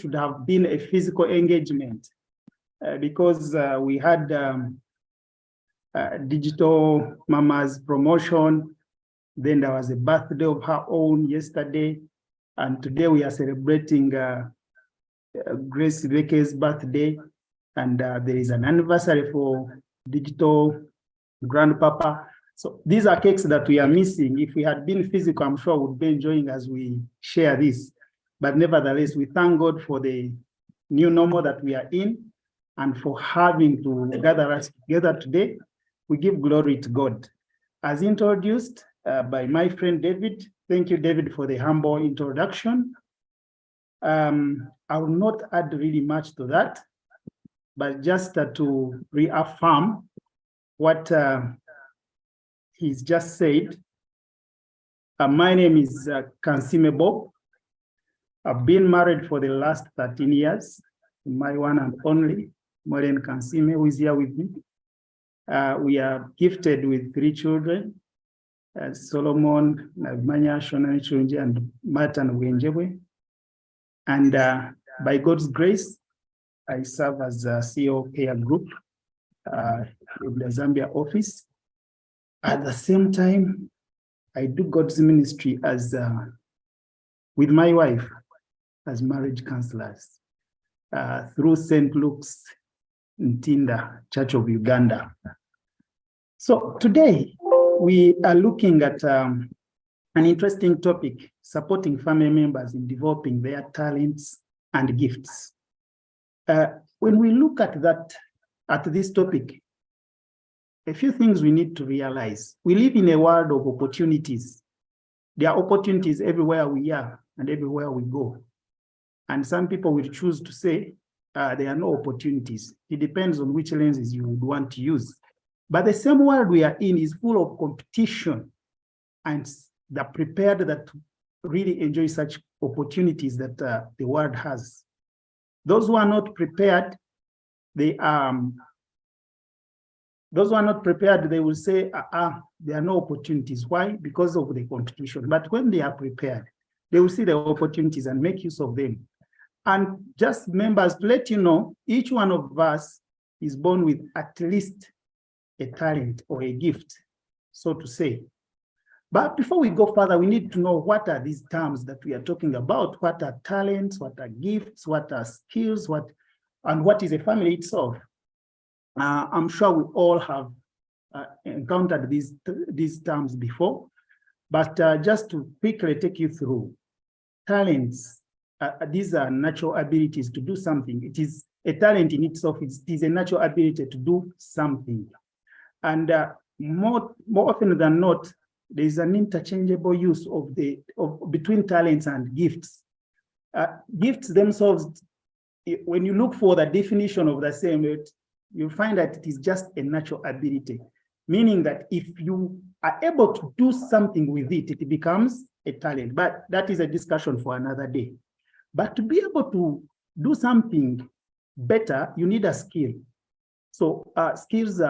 should have been a physical engagement because we had digital mama's promotion. Then there was a birthday of her own yesterday. And today we are celebrating Grace Beke's birthday. And there is an anniversary for digital grandpapa. So these are cakes that we are missing. If we had been physical, I'm sure we'd be enjoying as we share this. But nevertheless, we thank God for the new normal that we are in and for having to gather us together today. We give glory to God. As introduced by my friend David, thank you, David, for the humble introduction. I will not add really much to that, but just to reaffirm what he's just said. My name is Kansiime Bob. I've been married for the last 13 years. My one and only, Maureen Kansiime, who is here with me. We are gifted with 3 children, Solomon, Nagmanya, Shona Chunji, and Martin Wenjebwe. And by God's grace, I serve as a CEO of Care Group in the Zambia office. At the same time, I do God's ministry as with my wife as marriage counselors through St. Luke's Ntinda Church of Uganda. So today we are looking at an interesting topic, supporting family members in developing their talents and gifts. When we look at this topic, a few things we need to realize. We live in a world of opportunities. There are opportunities everywhere we are and everywhere we go. And some people will choose to say there are no opportunities. It depends on which lenses you would want to use. But the same world we are in is full of competition, and the prepared that really enjoy such opportunities that the world has. Those who are not prepared, they will say, there are no opportunities. Why? Because of the competition. But when they are prepared, they will see the opportunities and make use of them. And just members, to let you know, each one of us is born with at least a talent or a gift, so to say. But before we go further, we need to know what are these terms that we are talking about. What are talents? What are gifts? What are skills? And what is a family itself? I'm sure we all have encountered these terms before, but just to quickly take you through, talents, these are natural abilities to do something. It is a talent in itself. It is a natural ability to do something. And more often than not, there is an interchangeable use between talents and gifts. Gifts themselves, when you look for the definition of the same, you'll find that it is just a natural ability, meaning that if you are able to do something with it, it becomes a talent. But that is a discussion for another day. But to be able to do something better, you need a skill. So skills,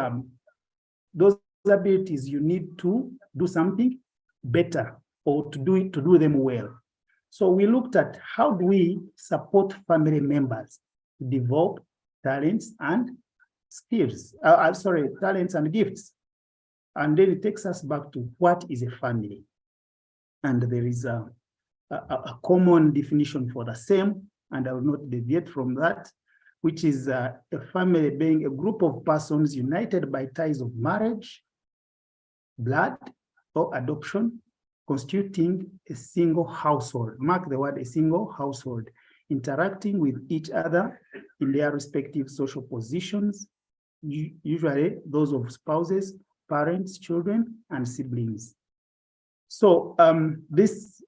those abilities you need to do something better or to do them well. So we looked at how do we support family members to develop talents and skills, talents and gifts. And then it takes us back to what is a family. And there is a common definition for the same, and I will not deviate from that, which is a family being a group of persons united by ties of marriage, blood, or adoption, constituting a single household. Mark the word, a single household, interacting with each other in their respective social positions, usually those of spouses, parents, children, and siblings. So this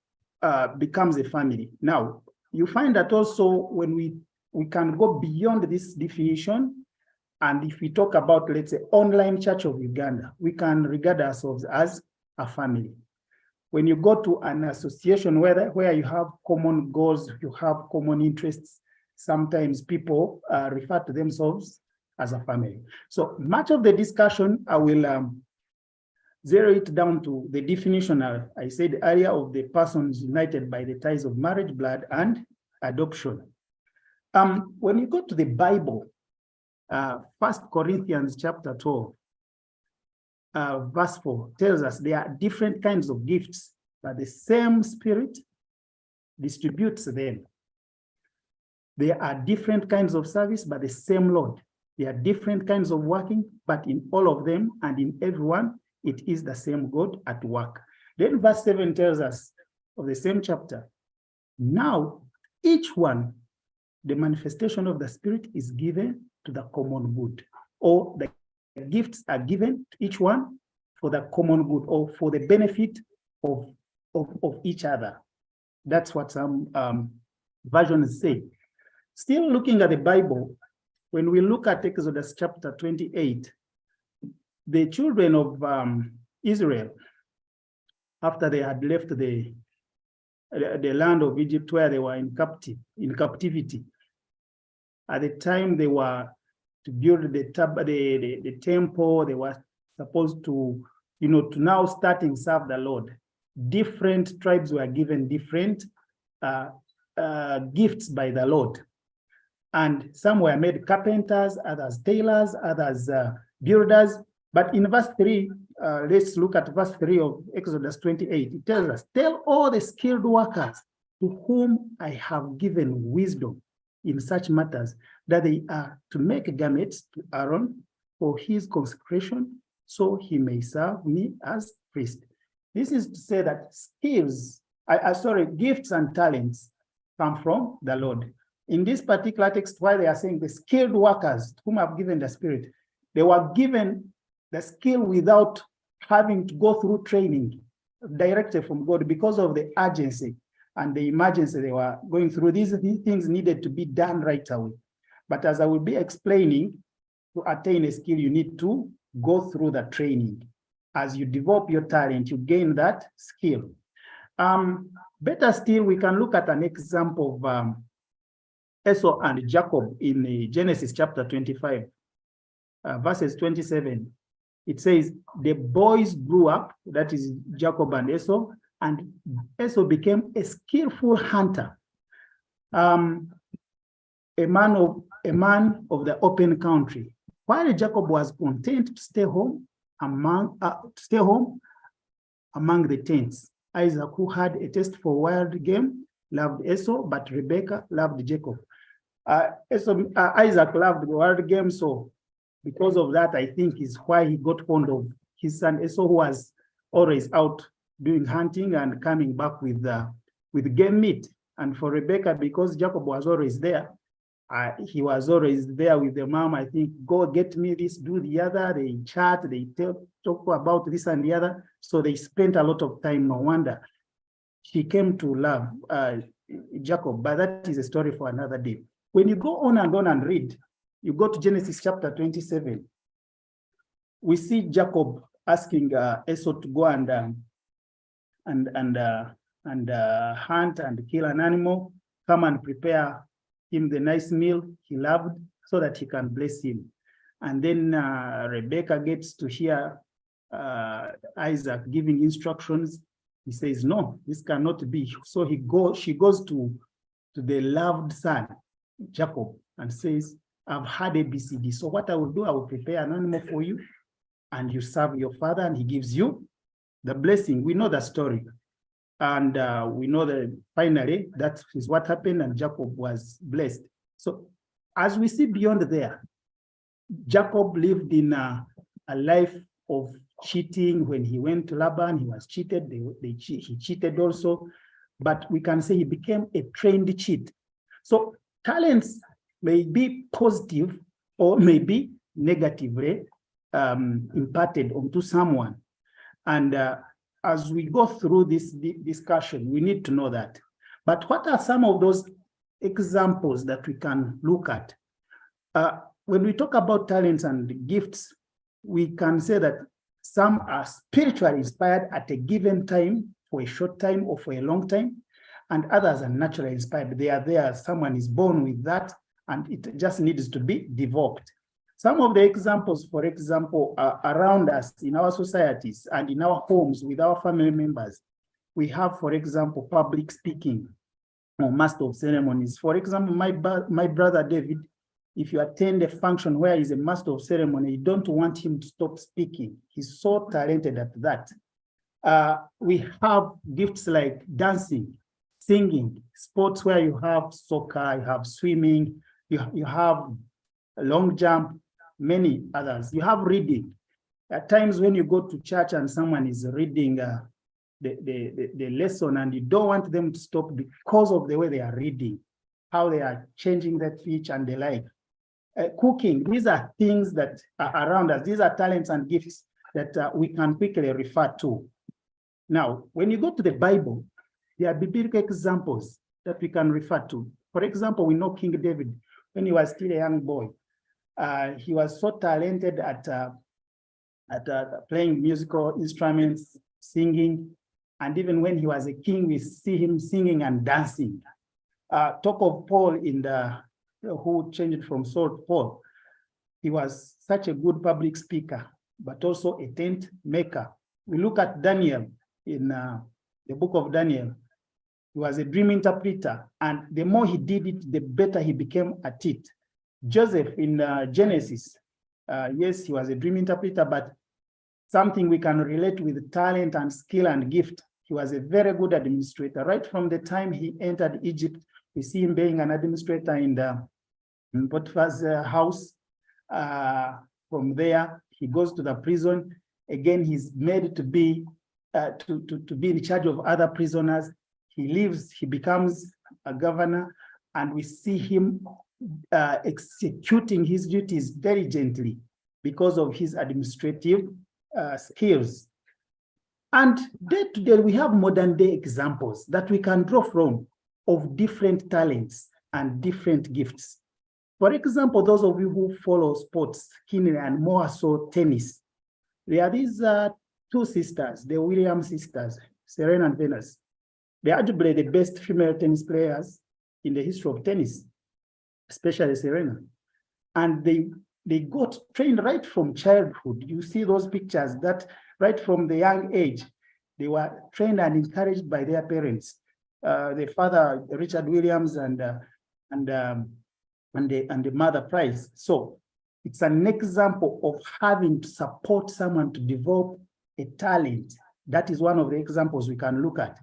becomes a family. Now, you find that also when we can go beyond this definition, and if we talk about, let's say, Online Church of Uganda, we can regard ourselves as a family. When you go to an association where you have common goals, you have common interests, sometimes people refer to themselves as a family. So much of the discussion, I will zero it down to the definition I said earlier of the persons united by the ties of marriage, blood, and adoption. When you go to the Bible, 1 Corinthians chapter 12, verse 4 tells us there are different kinds of gifts, but the same Spirit distributes them. There are different kinds of service, but the same Lord. There are different kinds of working, but in all of them and in everyone, it is the same God at work. Then verse 7 tells us of the same chapter, now each one, the manifestation of the Spirit is given to the common good, or the gifts are given to each one for the common good or for the benefit of each other. That's what some versions say. Still looking at the Bible, when we look at Exodus chapter 28, the children of Israel, after they had left the land of Egypt where they were in captivity, at the time they were to build the temple, they were supposed to, to now start and serve the Lord. Different tribes were given different gifts by the Lord. And some were made carpenters, others tailors, others builders. But in verse 3, let's look at verse 3 of Exodus 28. It tells us, tell all the skilled workers to whom I have given wisdom in such matters, that they are to make garments to Aaron for his consecration, so he may serve me as priest. This is to say that gifts and talents come from the Lord. In this particular text, why they are saying the skilled workers to whom I've given the Spirit, they were given the skill without having to go through training directly from God because of the urgency and the emergency they were going through. These things needed to be done right away. But as I will be explaining, to attain a skill, you need to go through the training. As you develop your talent, you gain that skill. Better still, we can look at an example of Esau and Jacob in Genesis chapter 25, verses 27. It says, the boys grew up, that is Jacob and Esau, and Esau became a skillful hunter, a man of the open country, while Jacob was content to stay home among the tents. Isaac, who had a taste for wild game, loved Esau, but Rebekah loved Jacob. Isaac loved the wild game, so because of that, I think is why he got fond of his son Esau, who was always out doing hunting and coming back with game meat. And for Rebekah, because Jacob was always there, he was always there with the mom. I think, go get me this, do the other. They chat, they talk about this and the other. So they spent a lot of time. No wonder she came to love Jacob. But that is a story for another day. When you go on and read, you go to Genesis chapter 27. We see Jacob asking Esau to go and hunt and kill an animal, come and prepare him the nice meal he loved so that he can bless him. And then Rebekah gets to hear Isaac giving instructions. He says, no, this cannot be. So she goes to the loved son, Jacob, and says, I've had ABCD. So what I will do, I will prepare an animal for you and you serve your father and he gives you the blessing. We know the story. And we know that finally that is what happened and Jacob was blessed. So as we see beyond there, Jacob lived in a life of cheating. When he went to Laban, he was cheated. He cheated also. But we can say he became a trained cheat. So talents may be positive or may be negatively imparted onto someone. And as we go through this discussion, we need to know that. But what are some of those examples that we can look at? When we talk about talents and gifts, we can say that some are spiritually inspired at a given time, for a short time or for a long time, and others are naturally inspired. They are there, someone is born with that, and it just needs to be developed. Some of the examples, for example, are around us in our societies and in our homes with our family members. We have, for example, public speaking. or master of ceremonies. For example, my brother David, if you attend a function where he's a master of ceremony, you don't want him to stop speaking. He's so talented at that. We have gifts like dancing, singing, sports where you have soccer, you have swimming, you have long jump, many others. You have reading. At times when you go to church and someone is reading the lesson and you don't want them to stop because of the way they are reading, how they are changing that pitch and the like. Cooking, these are things that are around us. These are talents and gifts that we can quickly refer to. Now, when you go to the Bible, there are biblical examples that we can refer to. For example, we know King David, when he was still a young boy, he was so talented at playing musical instruments, singing, and even when he was a king, we see him singing and dancing. Talk of Paul who changed from Saul to Paul. He was such a good public speaker, but also a tent maker. We look at Daniel in the book of Daniel. He was a dream interpreter, and the more he did it, the better he became at it. Joseph in Genesis, yes, he was a dream interpreter, but something we can relate with talent and skill and gift. He was a very good administrator. Right from the time he entered Egypt, we see him being an administrator in Potiphar's house. From there, he goes to the prison. Again, he's made to be in charge of other prisoners. He leaves, he becomes a governor, and we see him executing his duties diligently because of his administrative skills. And day to day, we have modern day examples that we can draw from of different talents and different gifts. For example, those of you who follow sports, keenly and more so tennis, there are these two sisters, the Williams sisters, Serena and Venus. They are arguably the best female tennis players in the history of tennis, especially Serena. And they got trained right from childhood. You see those pictures that right from the young age, they were trained and encouraged by their parents. The father, Richard Williams, and the mother, Price. So it's an example of having to support someone to develop a talent. That is one of the examples we can look at.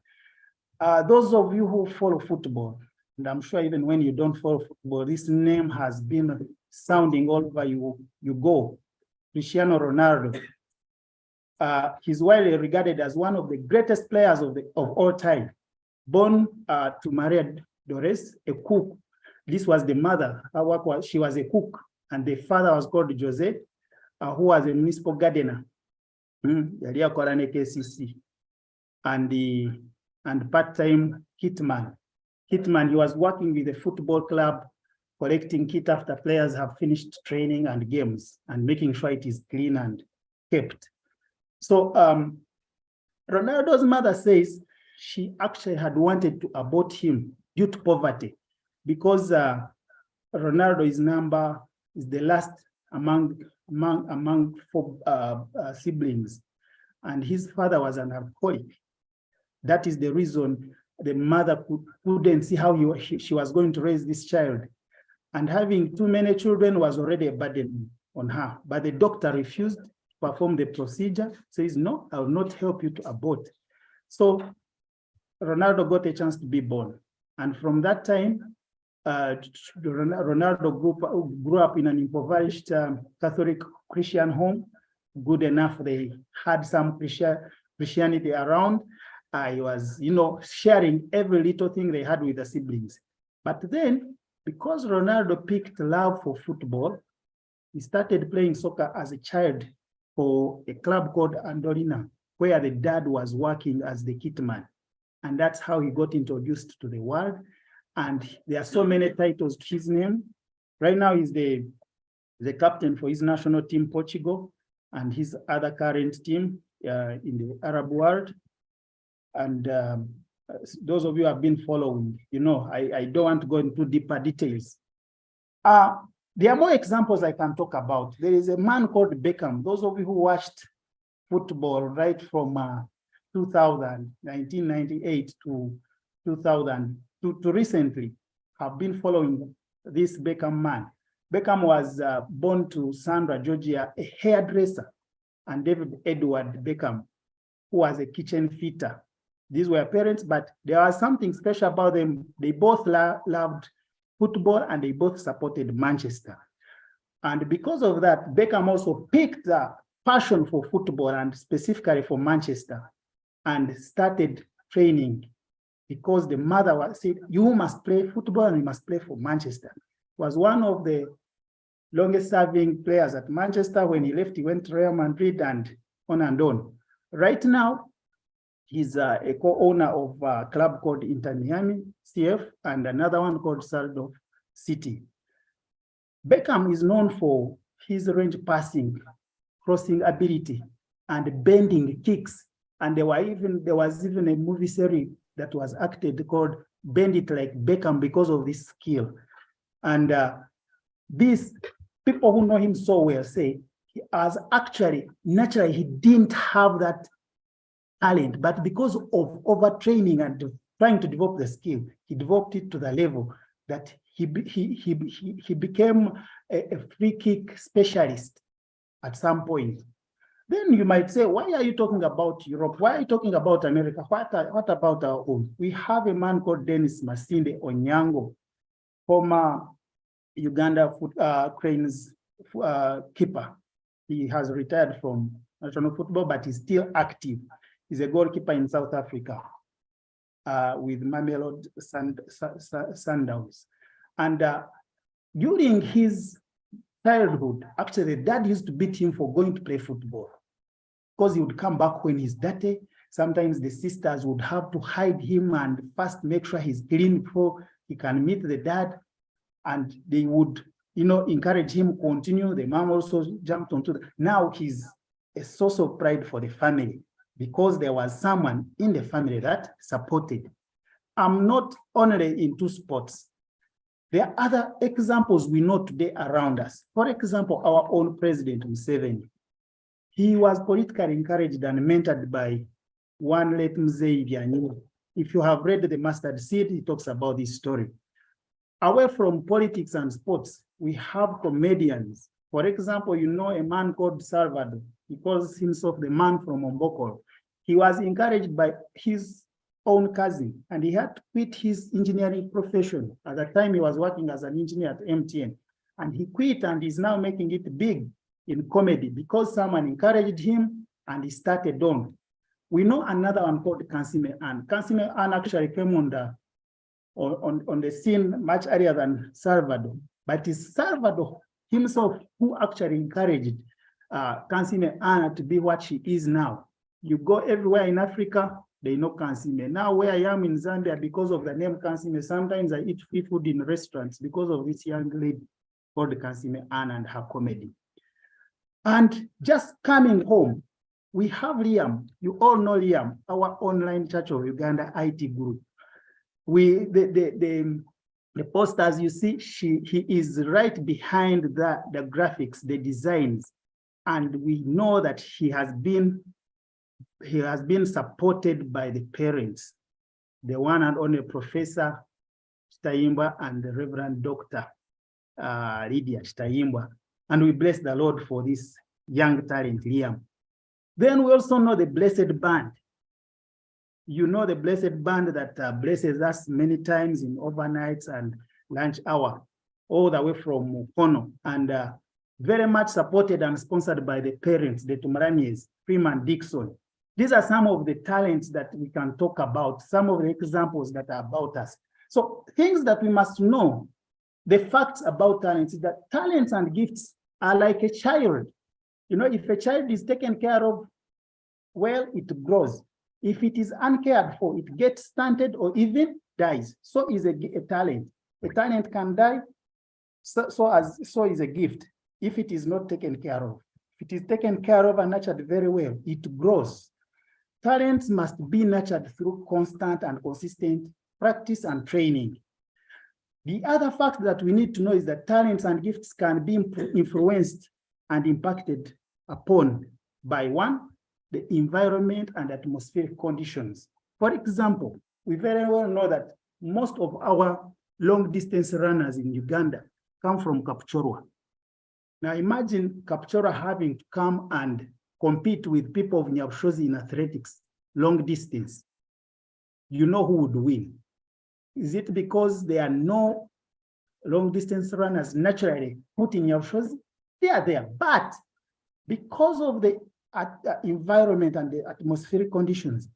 Those of you who follow football, and I'm sure even when you don't follow football, this name has been sounding all over you go. Cristiano Ronaldo. He's widely regarded as one of the greatest players of all time. Born to Maria Dolores, a cook. This was the mother. She was a cook, and the father was called Jose, who was a municipal gardener. And part-time hitman. He was working with a football club, collecting kit after players have finished training and games, and making sure it is clean and kept. So Ronaldo's mother says she actually had wanted to abort him due to poverty, because Ronaldo is the last among four siblings, and his father was an alcoholic. That is the reason the mother couldn't see how she was going to raise this child. And having too many children was already a burden on her. But the doctor refused to perform the procedure, says, no, I will not help you to abort. So Ronaldo got a chance to be born. And from that time, Ronaldo grew up in an impoverished Catholic Christian home. Good enough, they had some Christianity around. He was, sharing every little thing they had with the siblings. But then, because Ronaldo picked love for football, he started playing soccer as a child for a club called Andorina, where the dad was working as the kitman. And that's how he got introduced to the world. And there are so many titles to his name. Right now, he's the captain for his national team, Portugal, and his other current team in the Arab world. And those of you who have been following, I don't want to go into deeper details. There are more examples I can talk about. There is a man called Beckham. Those of you who watched football right from 1998 to 2000, to recently have been following this Beckham man. Beckham was born to Sandra, Georgia, a hairdresser, and David Edward Beckham, who was a kitchen fitter. These were parents, but there was something special about them. They both loved football and they both supported Manchester. And because of that, Beckham also picked a passion for football and specifically for Manchester and started training because the mother said, you must play football and you must play for Manchester. He was one of the longest serving players at Manchester. When he left, he went to Real Madrid and on and on. Right now, he's a co-owner of a club called Inter Miami CF and another one called Saldo City. Beckham is known for his range passing, crossing ability, and bending kicks. And there was even a movie series that was acted called Bend It Like Beckham because of this skill. And these people who know him so well say he has actually, naturally, he didn't have that talent, but because of overtraining and trying to develop the skill, he developed it to the level that he became a free kick specialist at some point. Then you might say, why are you talking about Europe? Why are you talking about America? What about our own? We have a man called Dennis Masinde Onyango, former Uganda Cranes keeper. He has retired from national football, but he's still active. He's a goalkeeper in South Africa with Mamelodi Sundowns. And during his childhood, actually, the dad used to beat him for going to play football because he would come back when he's dirty. Sometimes the sisters would have to hide him and first make sure he's clean before he can meet the dad. And they would, encourage him to continue. The mom also jumped onto now he's a source of pride for the family because there was someone in the family that supported. I'm not only into sports. There are other examples we know today around us. For example, our own President Museveni. He was politically encouraged and mentored by one late Mzee Byanyima. If you have read The Mustard Seed, he talks about this story. Away from politics and sports, we have comedians. For example, a man called Salvador. He calls himself the man from Ombokolo. He was encouraged by his own cousin, and he had to quit his engineering profession. At the time, he was working as an engineer at MTN, and he quit and is now making it big in comedy because someone encouraged him and he started on. We know another one called Kansiime, and Kansiime actually came on the scene much earlier than Salvador, but it's Salvador himself who actually encouraged Kansiime to be what she is now. You go everywhere in Africa, they know Kansiime. Now where I am in Zambia, because of the name Kansiime, sometimes I eat free food in restaurants because of this young lady called Kansiime and her comedy. And just coming home, we have Liam. You all know Liam, our online Church of Uganda IT group. The posters you see, he is right behind the graphics, the designs, and we know that he has been supported by the parents, the one and only Professor Chitayimbwa and the Reverend Dr. Lydia Chitayimbwa. And we bless the Lord for this young talent, Liam. Then we also know the Blessed Band. You know the Blessed Band that blesses us many times in overnights and lunch hour, all the way from Mukono, and very much supported and sponsored by the parents, the Tumaramies, Freeman Dixon. These are some of the talents that we can talk about, some of the examples that are about us. So things that we must know, the facts about talents is that talents and gifts are like a child. If a child is taken care of, well, it grows. If it is uncared for, it gets stunted or even dies. So is a talent. A talent can die, so is a gift if it is not taken care of. If it is taken care of and nurtured very well, it grows. Talents must be nurtured through constant and consistent practice and training. The other fact that we need to know is that talents and gifts can be influenced and impacted upon by one, the environment and atmospheric conditions. For example, we very well know that most of our long distance runners in Uganda come from Kapchorwa. Now imagine Kapchorwa having to come and compete with people of Nyabushozi in athletics, long distance. You know who would win? Is it because there are no long distance runners naturally put in Nyabushozi? They are there, but because of the environment and the atmospheric conditions,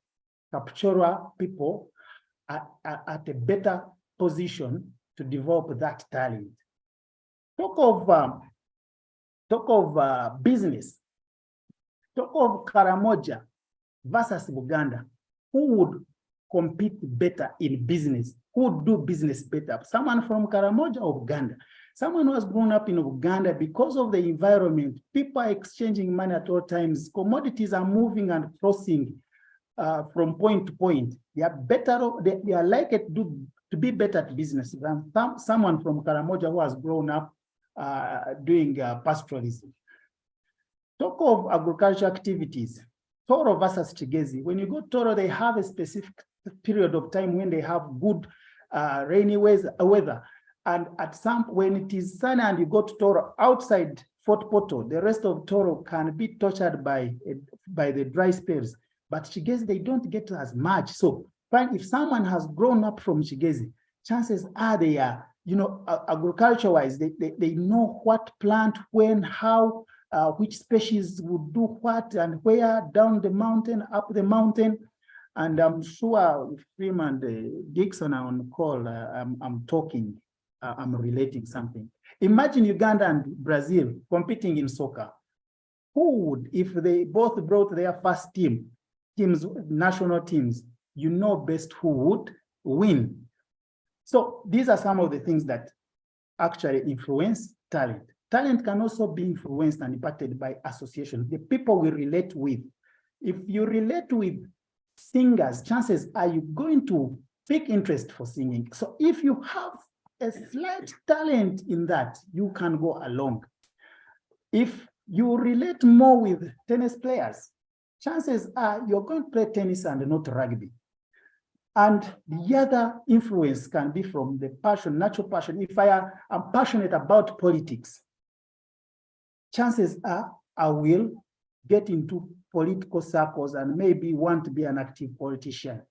Kapchorwa people are at a better position to develop that talent. Talk of business. Talk of Karamoja versus Buganda. Who would compete better in business? Who would do business better? Someone from Karamoja or Uganda? Someone who has grown up in Uganda because of the environment. People are exchanging money at all times. Commodities are moving and crossing from point to point. They are better. They are likely to be better at business than someone from Karamoja who has grown up doing pastoralism. Talk of agricultural activities. Toro versus Chigezi. When you go Toro, they have a specific period of time when they have good rainy weather. And when it is sunny and you go to Toro outside Fort Portal, the rest of Toro can be tortured by the dry spells. But Chigezi, they don't get as much. So if someone has grown up from Chigezi, chances are they are, agriculture-wise, they know what plant, when, how, which species would do what and where, down the mountain, up the mountain. And I'm sure if Freeman and Dixon are on call, I'm talking, I'm relating something. Imagine Uganda and Brazil competing in soccer. Who would, if they both brought their first teams, national teams, best who would win. So these are some of the things that actually influence talent. Talent can also be influenced and impacted by association, the people we relate with. If you relate with singers, chances are you're going to pick interest for singing. So if you have a slight talent in that, you can go along. If you relate more with tennis players, chances are you're going to play tennis and not rugby. And the other influence can be from the passion, natural passion. If I am passionate about politics, chances are I will get into political circles and maybe want to be an active politician.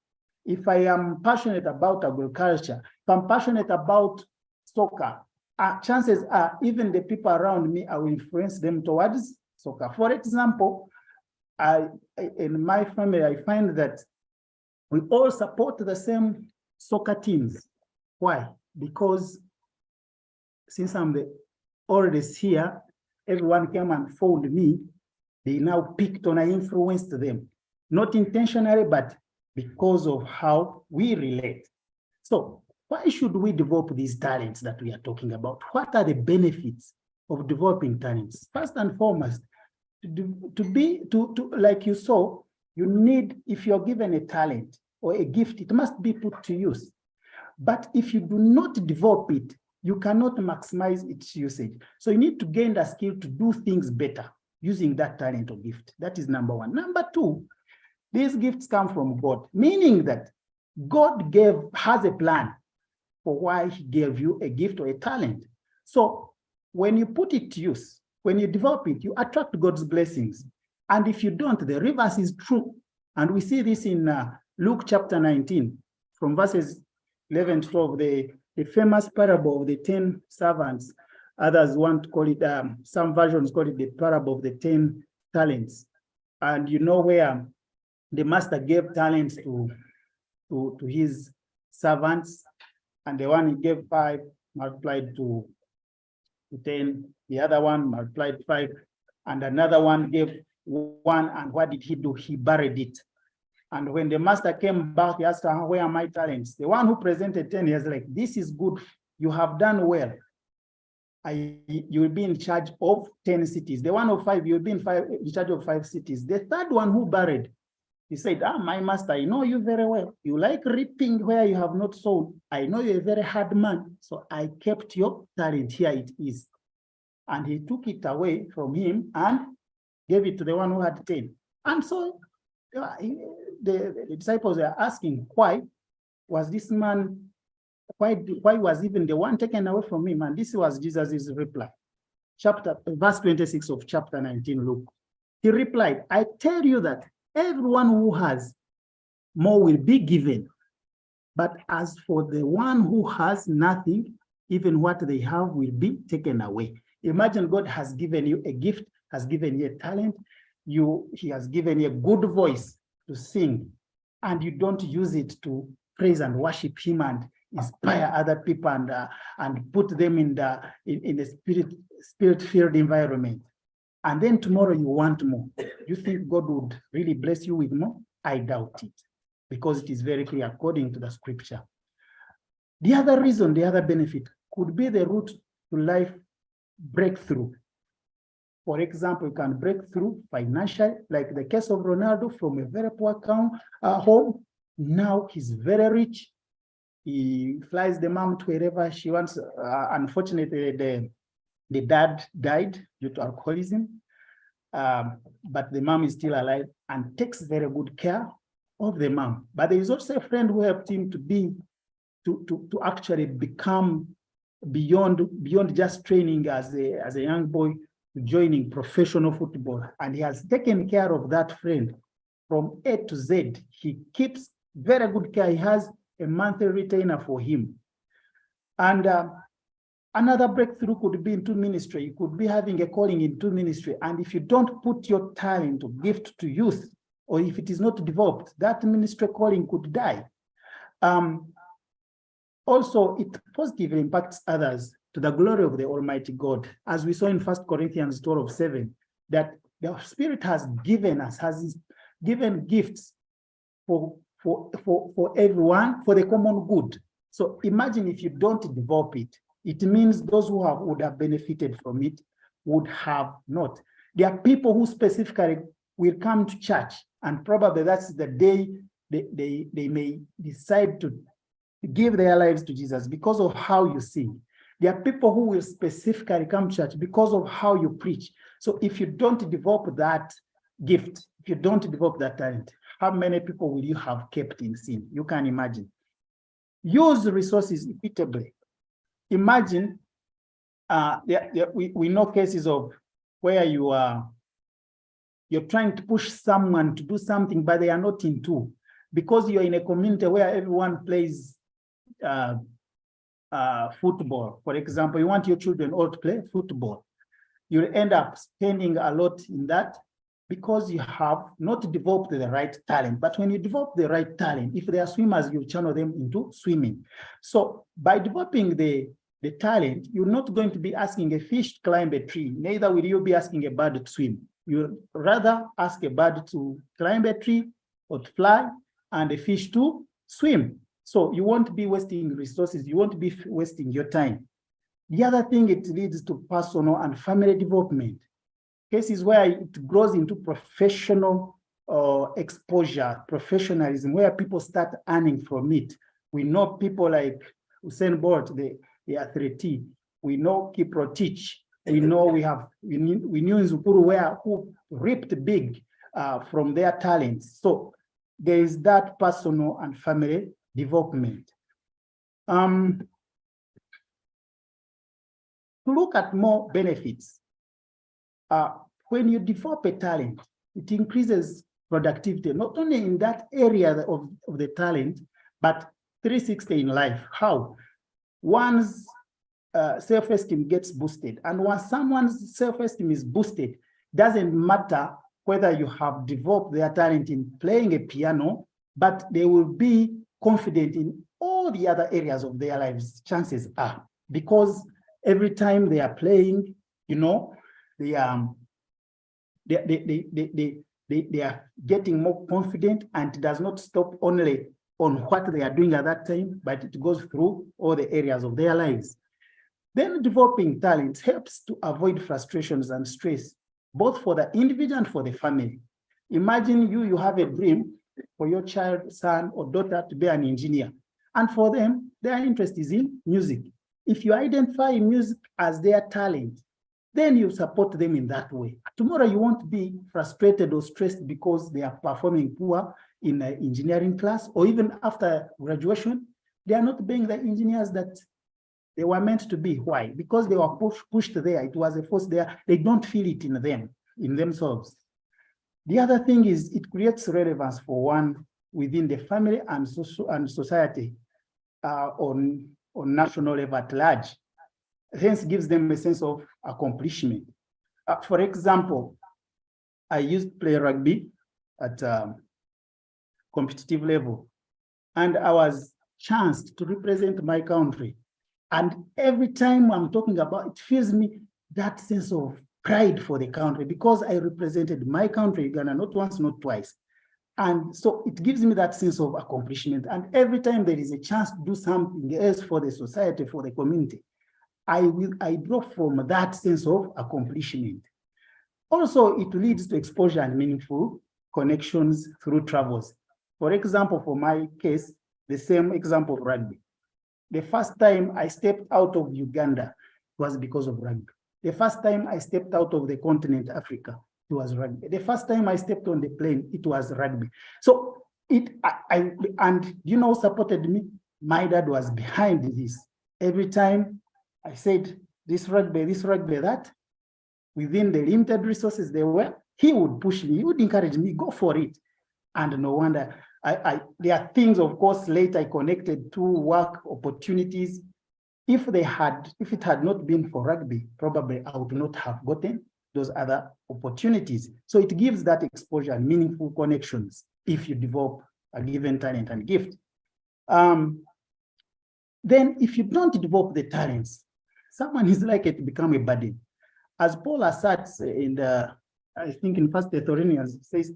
If I am passionate about agriculture, if I'm passionate about soccer, chances are even the people around me, I will influence them towards soccer. For example, in my family, I find that we all support the same soccer teams. Why? Because since I'm the oldest here, everyone came and found me. They now picked on, I influenced them. Not intentionally, but because of how we relate. So why should we develop these talents that we are talking about? What are the benefits of developing talents? First and foremost, like you saw, you need, if you're given a talent or a gift, it must be put to use. But if you do not develop it, you cannot maximize its usage. So you need to gain the skill to do things better using that talent or gift. That is number one. Number two, these gifts come from God, meaning that God has a plan for why he gave you a gift or a talent. So when you put it to use, when you develop it, you attract God's blessings. And if you don't, the reverse is true. And we see this in Luke chapter 19, from verses 11 to 12, the famous parable of the 10 servants. Others want to call it, some versions call it the parable of the 10 talents. And you know where the master gave talents to his servants, and the one he gave 5 multiplied to 10, the other one multiplied 5, and another one gave 1, and what did he do? He buried it. And when the master came back, he asked her, where are my talents? The one who presented 10, he was like, this is good, you have done well. You will be in charge of 10 cities. The one of 5, you'll be in charge of 5 cities. The third one who buried, he said, my master, I know you very well. You like reaping where you have not sown. I know you're a very hard man, so I kept your talent. Here it is. And he took it away from him and gave it to the one who had 10. And so the disciples are asking, why was this man why was even the one taken away from him? And this was Jesus' reply. Verse 26 of chapter 19, Luke. He replied, I tell you that everyone who has, more will be given. But as for the one who has nothing, even what they have will be taken away. Imagine God has given you a gift, has given you a talent, he has given you a good voice to sing, and you don't use it to praise and worship him and inspire other people and put them in the spirit-filled environment. And then tomorrow you want more. You think God would really bless you with more? I doubt it, because it is very clear according to the scripture. The other reason, the other benefit could be the route to life breakthrough. For example, you can break through financially, like the case of Ronaldo, from a very poor home. Now he's very rich. He flies the mom to wherever she wants. Unfortunately, the dad died due to alcoholism, but the mom is still alive and takes very good care of the mom. But there is also a friend who helped him to actually become beyond just training as a young boy, to joining professional football. And he has taken care of that friend from A to Z. He keeps very good care. He has a monthly retainer for him. And another breakthrough could be into ministry. You could be having a calling into ministry. And if you don't put your talent or gift to use, or if it is not developed, that ministry calling could die. Also, it positively impacts others to the glory of the Almighty God. As we saw in 1 Corinthians 12:7, that the Spirit has given us, has given gifts for everyone, for the common good. So imagine if you don't develop it, it means those who would have benefited from it would have not. There are people who specifically will come to church, and probably that's the day they may decide to give their lives to Jesus because of how you sing. There are people who will specifically come to church because of how you preach. So if you don't develop that gift, if you don't develop that talent, how many people will you have kept in sin? You can imagine. Use resources equitably. Imagine, we know cases of where you're trying to push someone to do something, but they are not into, because you're in a community where everyone plays football. For example, you want your children all to play football. You'll end up spending a lot in that because you have not developed the right talent. But when you develop the right talent, if they are swimmers, you channel them into swimming. So by developing the talent, you're not going to be asking a fish to climb a tree. Neither will you be asking a bird to swim. You rather ask a bird to climb a tree or to fly, and a fish to swim. So you won't be wasting resources. You won't be wasting your time. The other thing, it leads to personal and family development. Cases where it grows into professional exposure, professionalism, where people start earning from it. We know people like Usain Bolt, the athlete. We know Kiprotich. We know we knew Nzukuru who ripped big from their talents. So there is that personal and family development. To look at more benefits, when you develop a talent, it increases productivity, not only in that area of the talent, but 360 in life. How? One's self-esteem gets boosted. And once someone's self-esteem is boosted, doesn't matter whether you have developed their talent in playing a piano, but they will be confident in all the other areas of their lives, chances are, because every time they are playing, you know, they are getting more confident, and it does not stop only on what they are doing at that time, but it goes through all the areas of their lives. Then developing talents helps to avoid frustrations and stress, both for the individual and for the family. Imagine you have a dream for your child, son, or daughter to be an engineer. And for them, their interest is in music. If you identify music as their talent, then you support them in that way. Tomorrow, you won't be frustrated or stressed because they are performing poor in an engineering class, or even after graduation, they are not being the engineers that they were meant to be. Why? Because they were pushed there. It was a force there. They don't feel it in them, in themselves. The other thing is it creates relevance for one within the family and society on national level at large. Hence gives them a sense of accomplishment. For example, I used to play rugby at competitive level, and I was chanced to represent my country. And every time I'm talking about it, fills me that sense of pride for the country because I represented my country, Ghana, not once, not twice. And so it gives me that sense of accomplishment. And every time there is a chance to do something else for the society, for the community, I draw from that sense of accomplishment. Also, it leads to exposure and meaningful connections through travels. For example, for my case, the same example of rugby. The first time I stepped out of Uganda was because of rugby. The first time I stepped out of the continent, Africa, it was rugby. The first time I stepped on the plane, it was rugby. So and you know, supported me. My dad was behind this. Every time I said, this rugby, that, within the limited resources there were, he would push me, he would encourage me, go for it. And no wonder, there are things, of course, later I connected to work opportunities. If it had not been for rugby, probably I would not have gotten those other opportunities. So it gives that exposure and meaningful connections if you develop a given talent and gift. Then if you don't develop the talents, someone is likely to become a burden. As Paul asserts in I think in 1 Thessalonians, says,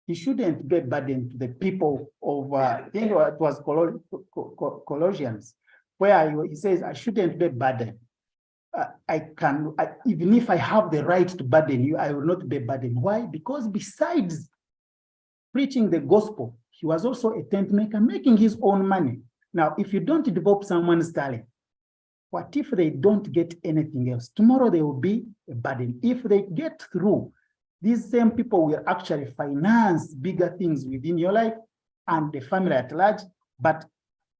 he shouldn't be a burden to the people of, I think it was Colossians, where he says, I shouldn't be a burden. Even if I have the right to burden you, I will not be a burden. Why? Because besides preaching the gospel, he was also a tent maker, making his own money. Now, if you don't develop someone's talent, what if they don't get anything else? Tomorrow they will be a burden. If they get through, these same people will actually finance bigger things within your life and the family at large. But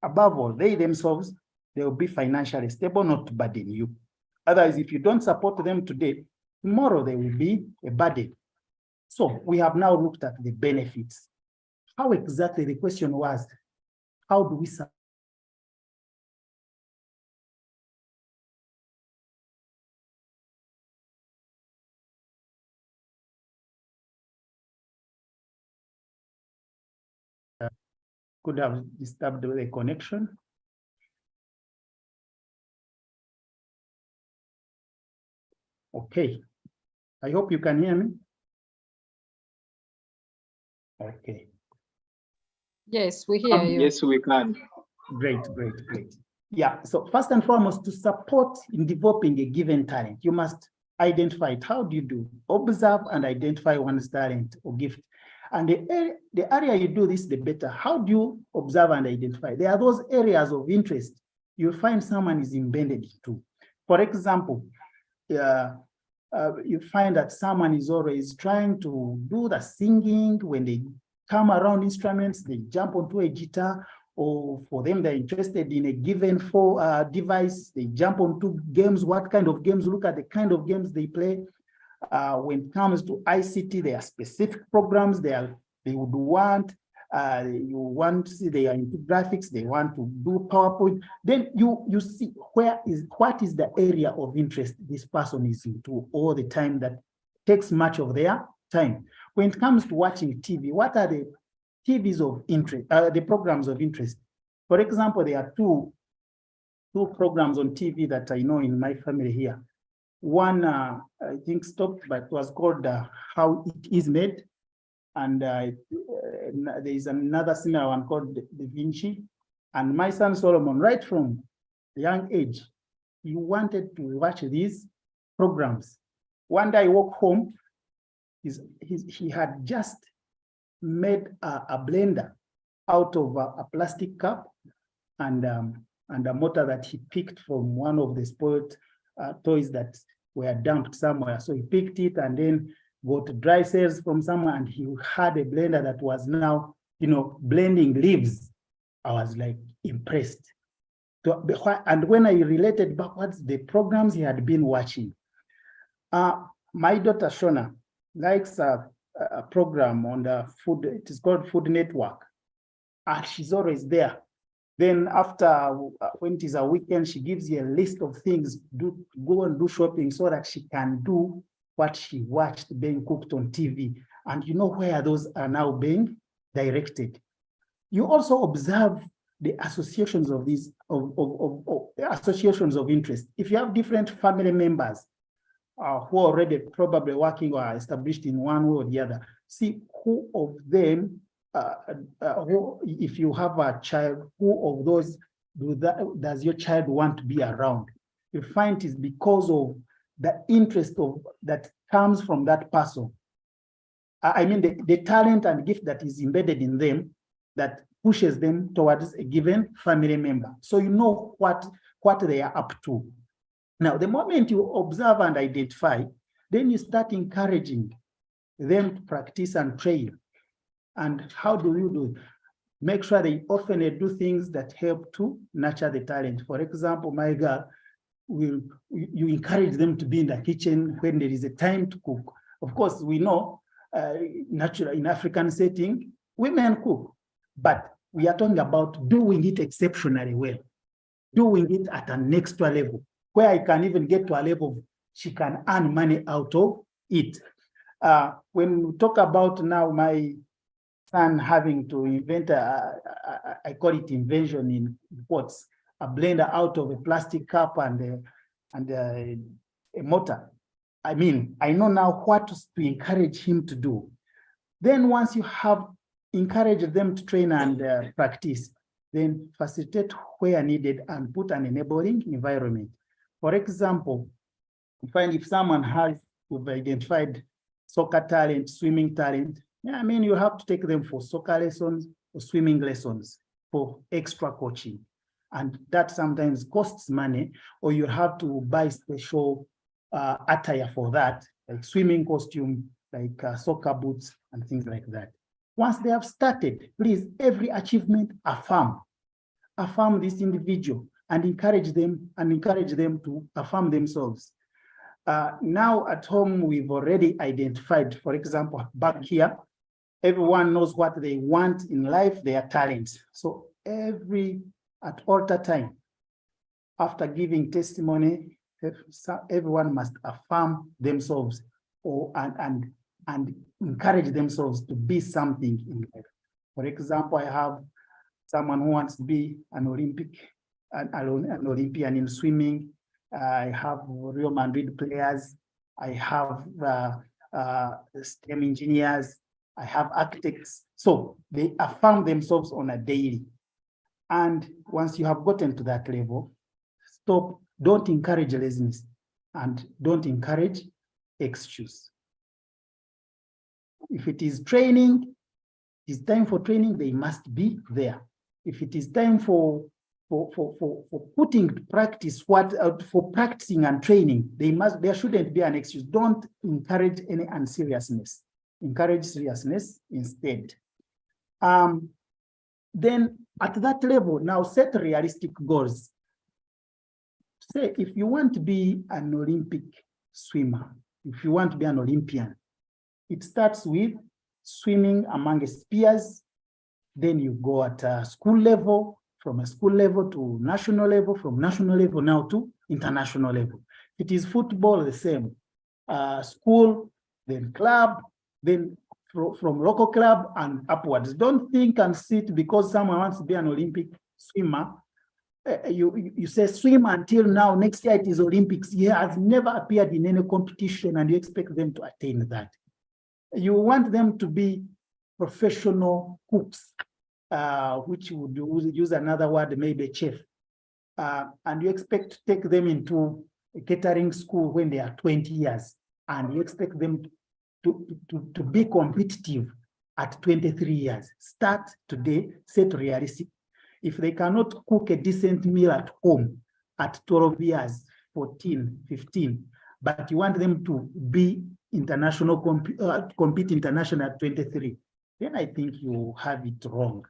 above all, they themselves, they will be financially stable, not to burden you. Otherwise, if you don't support them today, tomorrow they will be a burden. So we have now looked at the benefits. How exactly, the question was, how do we support? Could have disturbed the connection. Okay, I hope you can hear me. Okay. Yes, we hear you. Yes, we can. Great. Yeah, so first and foremost, to support in developing a given talent, you must identify it. How do you do? Observe and identify one's talent or gift. And the area you do this, the better. How do you observe and identify? There are those areas of interest you'll find someone is embedded into. For example, you find that someone is always trying to do the singing. When they come around instruments, they jump onto a guitar, or for them, they're interested in a given device, they jump onto games. What kind of games? Look at the kind of games they play. When it comes to ICT, there are specific programs they would want. You want to see they are into graphics, they want to do PowerPoint. Then you see what is the area of interest this person is into all the time that takes much of their time. When it comes to watching TV, what are the TVs of interest, the programs of interest? For example, there are two programs on TV that I know in my family here. One, I think stopped, but it was called How It Is Made. And there is another similar one called Da Vinci. And my son Solomon, right from a young age, he wanted to watch these programs. One day I walked home, he had just made a blender out of a plastic cup and a motor that he picked from one of the spoiled toys that were dumped somewhere. So he picked it and then got dry cells from somewhere, and he had a blender that was now, blending leaves. I was like, impressed. And when I related backwards, the programs he had been watching, my daughter Shona likes a program on the food, it is called Food Network. And she's always there. Then after, when it is a weekend, she gives you a list of things, go and do shopping so that she can do what she watched being cooked on TV. And you know where those are now being directed. You also observe the associations of these, associations of interest. If you have different family members who are already probably working or established in one way or the other, see who of them, if you have a child, who of those does your child want to be around? You find it is because of the interest that comes from that person. I mean, the talent and gift that is embedded in them that pushes them towards a given family member. So you know what they are up to. Now, the moment you observe and identify, then you start encouraging them to practice and train. And how do you do it? Make sure they often do things that help to nurture the talent. For example, my girl, you encourage them to be in the kitchen when there is a time to cook. Of course, we know naturally in African setting, women cook, but we are talking about doing it exceptionally well, doing it at an extra level, where I can even get to a level she can earn money out of it. When we talk about now my son having to invent, I call it invention in quotes, a blender out of a plastic cup and a motor. I mean, I know now what to encourage him to do. Then once you have encouraged them to train and practice, then facilitate where needed and put an enabling environment. For example, you find if someone you've identified soccer talent, swimming talent, yeah, I mean, you have to take them for soccer lessons or swimming lessons for extra coaching. And that sometimes costs money, or you have to buy special attire for that, like swimming costume, like soccer boots and things like that. Once they have started, please, every achievement, affirm this individual and encourage them to affirm themselves. Now at home, we've already identified, for example, back here, everyone knows what they want in life, their talents. So at altar time, after giving testimony, everyone must affirm themselves and encourage themselves to be something in life. For example, I have someone who wants to be an Olympian in swimming. I have Real Madrid players. I have STEM engineers. I have architects. So they affirm themselves on a daily. And once you have gotten to that level, don't encourage laziness and don't encourage excuse. If it is training, it is time for training, they must be there. If it is time for putting to practice for practicing and training, there shouldn't be an excuse. Don't encourage any unseriousness. Encourage seriousness instead. Then at that level, now set realistic goals. Say, if you want to be an Olympic swimmer, if you want to be an Olympian, it starts with swimming amongst peers. Then you go at a school level, from a school level to national level, from national level now to international level. It is football, the same. School, then club, then from local club and upwards. Don't think and sit because someone wants to be an Olympic swimmer. You say swim until now, next year it is Olympics. He has never appeared in any competition and you expect them to attain that. You want them to be professional cooks, which would use another word, maybe chef. And you expect to take them into a catering school when they are 20 years. And you expect them to be competitive at 23 years. Start today, set realistic. If they cannot cook a decent meal at home at 12 years, 14, 15, but you want them to be international, compete international at 23, then I think you have it wrong.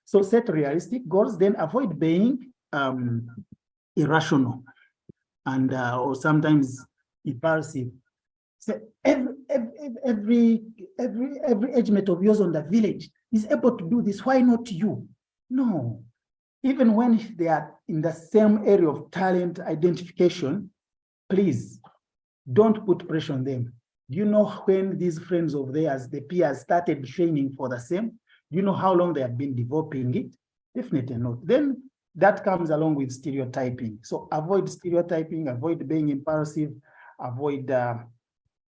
So set realistic goals, then avoid being irrational and or sometimes impulsive. So every age mate of yours on the village is able to do this. Why not you? No. Even when they are in the same area of talent identification, please don't put pressure on them. Do you know when these friends of theirs, the peers, started training for the same? Do you know how long they have been developing it? Definitely not. Then that comes along with stereotyping. So avoid stereotyping, avoid being impulsive, avoid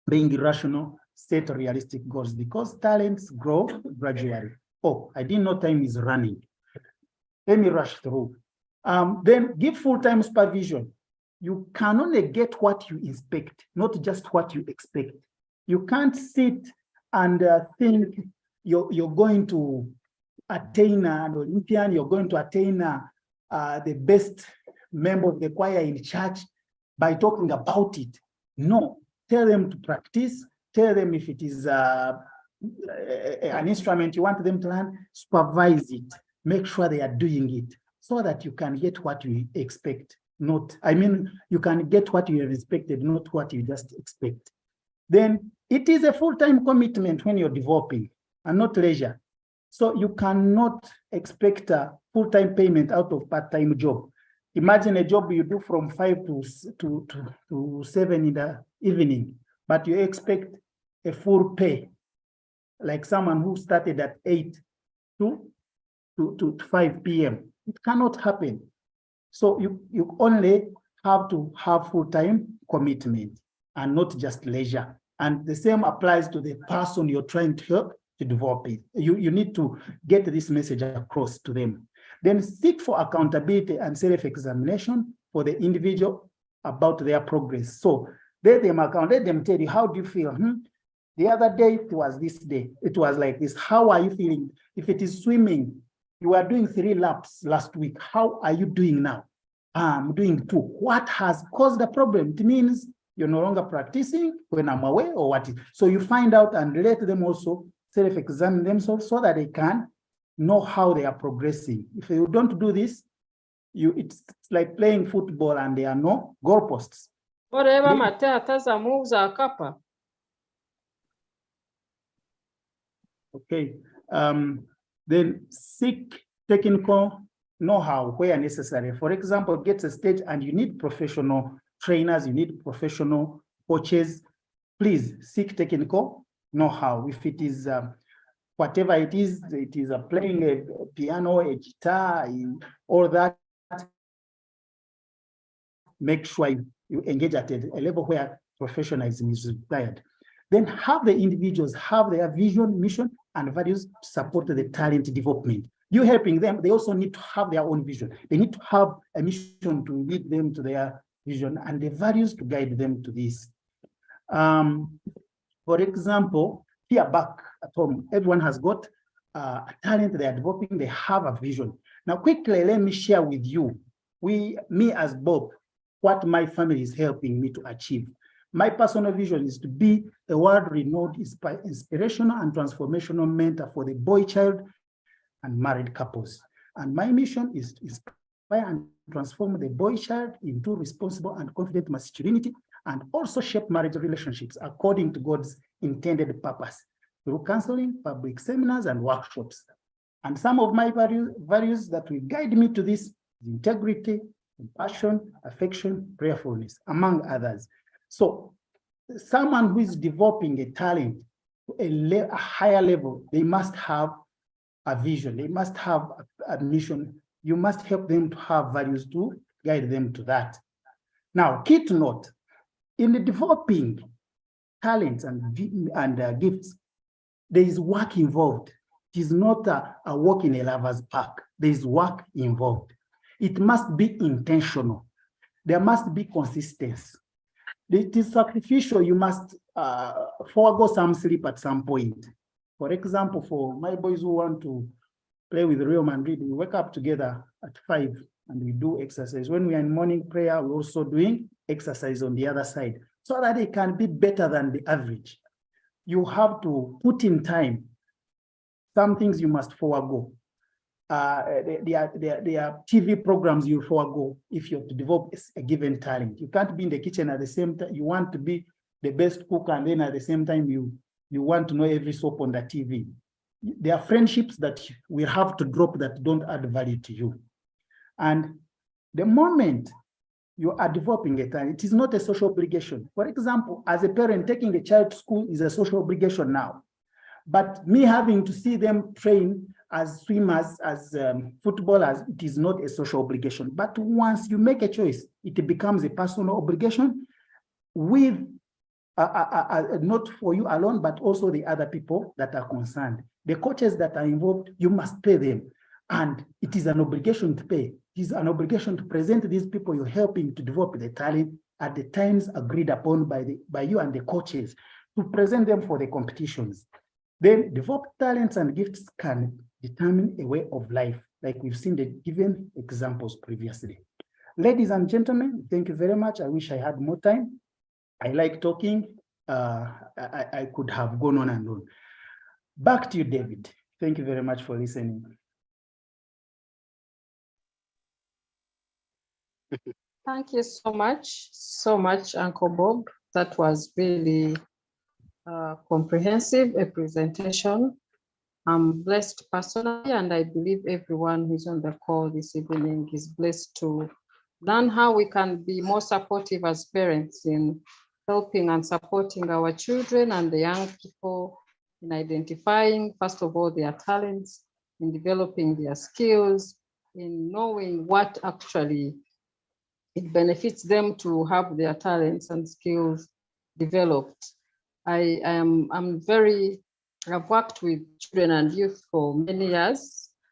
being irrational, set realistic goals because talents grow gradually. Oh, I didn't know time is running. Let me rush through. Then give full-time supervision. You can only get what you inspect, not just what you expect. You can't sit and think you're going to attain an Olympian, you're going to attain the best member of the choir in church by talking about it. No, tell them to practice, tell them if it is an instrument you want them to learn, supervise it, make sure they are doing it so that you can get what you expect. Not, I mean, you can get what you have expected, not what you just expect. Then it is a full-time commitment when you're developing and not leisure. So you cannot expect a full-time payment out of part-time job. Imagine a job you do from 5 to 7 in the evening, but you expect a full pay, like someone who started at 8 to 5 p.m. It cannot happen. So you only have to have full-time commitment and not just leisure. And the same applies to the person you're trying to help to develop it. You need to get this message across to them. Then seek for accountability and self-examination for the individual about their progress. So let them account, let them tell you, how do you feel? The other day, it was this day. It was like this. How are you feeling? If it is swimming, you were doing 3 laps last week. How are you doing now? I'm doing 2. What has caused the problem? It means you're no longer practicing when I'm away or what? So you find out and let them also self-examine themselves so that they can know how they are progressing. If you don't do this, it's like playing football and there are no goalposts. Oreba matata za move za kapa. Okay. Then seek technical know-how where necessary. For example, get a stage and you need professional trainers, you need professional coaches. Please seek technical know-how. If it is whatever it is playing a piano, a guitar, all that, make sure you engage at a level where professionalism is required. Then have the individuals have their vision, mission, and values to support the talent development. You helping them, they also need to have their own vision. They need to have a mission to lead them to their vision and the values to guide them to this. For example, here back at home, everyone has got a talent they are developing, they have a vision. Now, quickly, let me share with you, me as Bob, what my family is helping me to achieve. My personal vision is to be a world-renowned inspirational and transformational mentor for the boy child and married couples. And my mission is to inspire and transform the boy child into responsible and confident masculinity, and also shape marriage relationships according to God's intended purpose through counseling, public seminars, and workshops. And some of my values that will guide me to this is integrity, compassion, affection, prayerfulness, among others. So someone who is developing a talent to a higher level, they must have a vision, they must have a mission. You must help them to have values to guide them to that. Now, key to note, in the developing talents and gifts, there is work involved. It is not a walk in a lover's park. There is work involved. It must be intentional. There must be consistency. It is sacrificial. You must forego some sleep at some point. For example, for my boys who want to play with Real Madrid, we wake up together at 5 and we do exercise. When we are in morning prayer, we're also doing exercise on the other side so that they can be better than the average. You have to put in time. Some things you must forego. their TV programs you forego if you have to develop a given talent. You can't be in the kitchen at the same time. You want to be the best cook, and then at the same time you want to know every soap on the TV. There are friendships that we have to drop that don't add value to you. And the moment you are developing a talent, it is not a social obligation. For example, as a parent, taking a child to school is a social obligation now. But me having to see them train as swimmers, as footballers, it is not a social obligation. But once you make a choice, it becomes a personal obligation with not for you alone, but also the other people that are concerned. The coaches that are involved, you must pay them. And it is an obligation to pay. It is an obligation to present these people you're helping to develop the talent at the times agreed upon by you and the coaches, to present them for the competitions. Then developed talents and gifts can determine a way of life, like we've seen the given examples previously. Ladies and gentlemen, thank you very much. I wish I had more time. I like talking. I could have gone on and on. Back to you, David. Thank you very much for listening. Thank you so much, Uncle Bob. That was really comprehensive, a presentation. I'm blessed personally, and I believe everyone who's on the call this evening is blessed to learn how we can be more supportive as parents in helping and supporting our children and the young people in identifying, first of all, their talents, in developing their skills, in knowing what actually it benefits them to have their talents and skills developed. I've worked with children and youth for many years,